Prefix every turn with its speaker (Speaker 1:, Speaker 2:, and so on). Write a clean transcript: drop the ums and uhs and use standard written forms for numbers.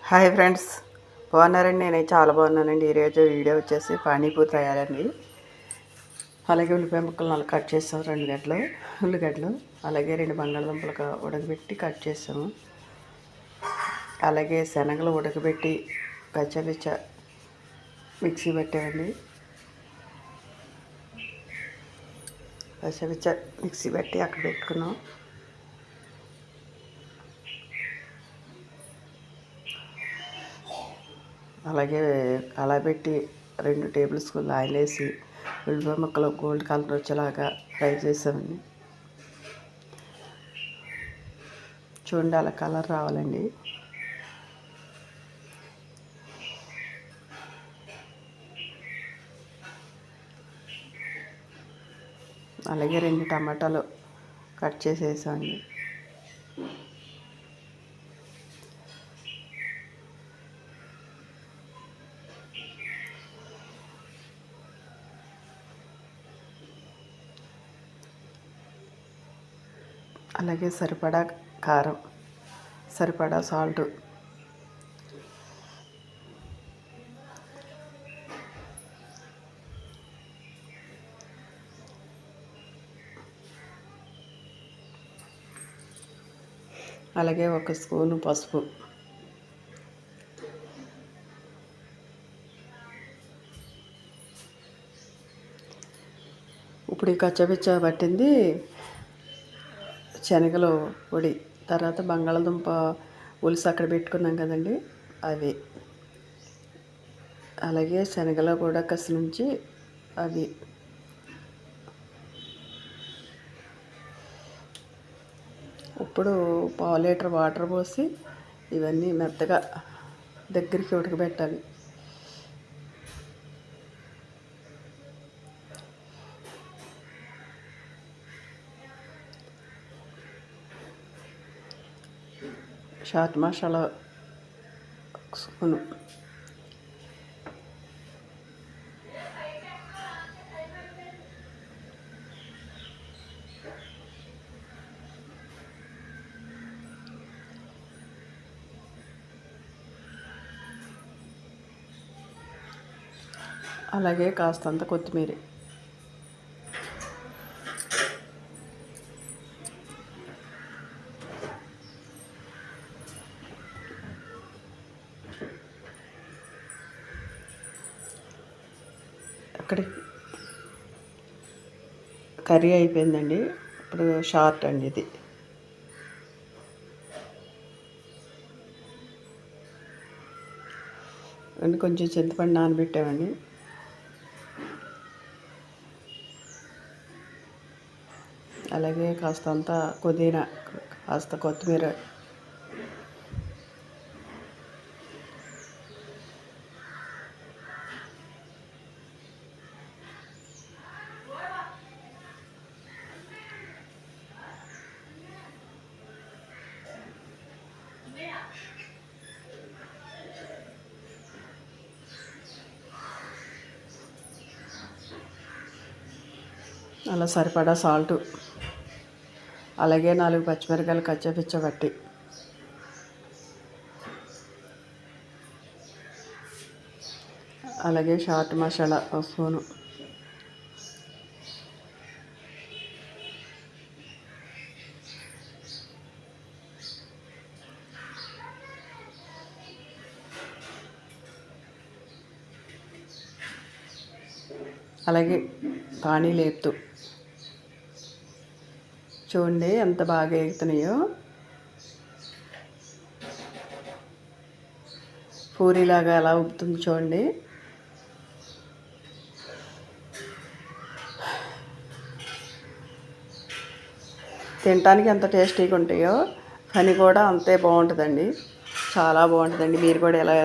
Speaker 1: Hi friends, బాగున్నారండి? నేను చాలా బాగున్నానండి. ఈరోజు వీడియో వచ్చేసి పానీపూరి తయారండి. అలాగే ఉల్లిపాయ ముక్కలు 4 కట్ చేసాం, 2 ఉల్లిగడ్డలు, అలాగే 2 బంగాళదుంపలు ఉడకబెట్టి కట్ చేసాము. అలాగే శనగలు ఉడకబెట్టి కచ్చపిచ్చ మిక్సీ పెట్టామండి. కచ్చపిచ్చ మిక్సీ పెట్టి అక్కడ పెట్టుకున్నాం. అలాగే కలబెట్టి 2 టేబుల్ స్పూన్లు ఆయిల్ వేసి ఉల్లిపాయ ముక్కలు గోల్డ్ కలర్ వచ్చేలాగా ఫ్రై చేసామండి. చూడండి, అలా కలర్ రావాలండి. అలాగే 2 టమాటాలు కట్ చేసేసామండి. అలాగే సరిపడా కారం, సరిపడా సాల్ట్, అలాగే 1 స్పూను పసుపు, ఇప్పుడు ఈ కచ్చపిచ్చ పట్టింది శనగలు పొడి, తర్వాత బంగాళదుంప పులుసు అక్కడ పెట్టుకున్నాం కదండి అవి, అలాగే శనగలు కూడా కసి నుంచి అవి, ఇప్పుడు 1/2 లీటర్ వాటర్ పోసి ఇవన్నీ మెత్తగా దగ్గరికి ఉడకబెట్టాలి. చాట్ మసాలా 1 స్పూను, అలాగే కాస్తంత కొత్తిమీర, అక్కడి కర్రీ అయిపోయిందండి. ఇప్పుడు షార్ట్ అండి ఇది. అండ్ కొంచెం చింతపండు నానబెట్టామండి. అలాగే కాస్తంత పుదీనా, కాస్త కొత్తిమీర, అలా సరిపడా సాల్టు, అలాగే 4 పచ్చిమిరపకాయలు కచ్చపిచ్చ పట్టి, అలాగే చాట్ మసాలా 1 స్పూను, అలాగే పానీ లేపుతూ చూడండి ఎంత బాగా ఎగుతున్నాయో. పూరీలాగా ఎలా ఉబ్బుతుంది చూడండి. తినటానికి ఎంత టేస్టీగా ఉంటాయో పని కూడా అంతే బాగుంటుందండి. చాలా బాగుంటుందండి. మీరు కూడా ఎలా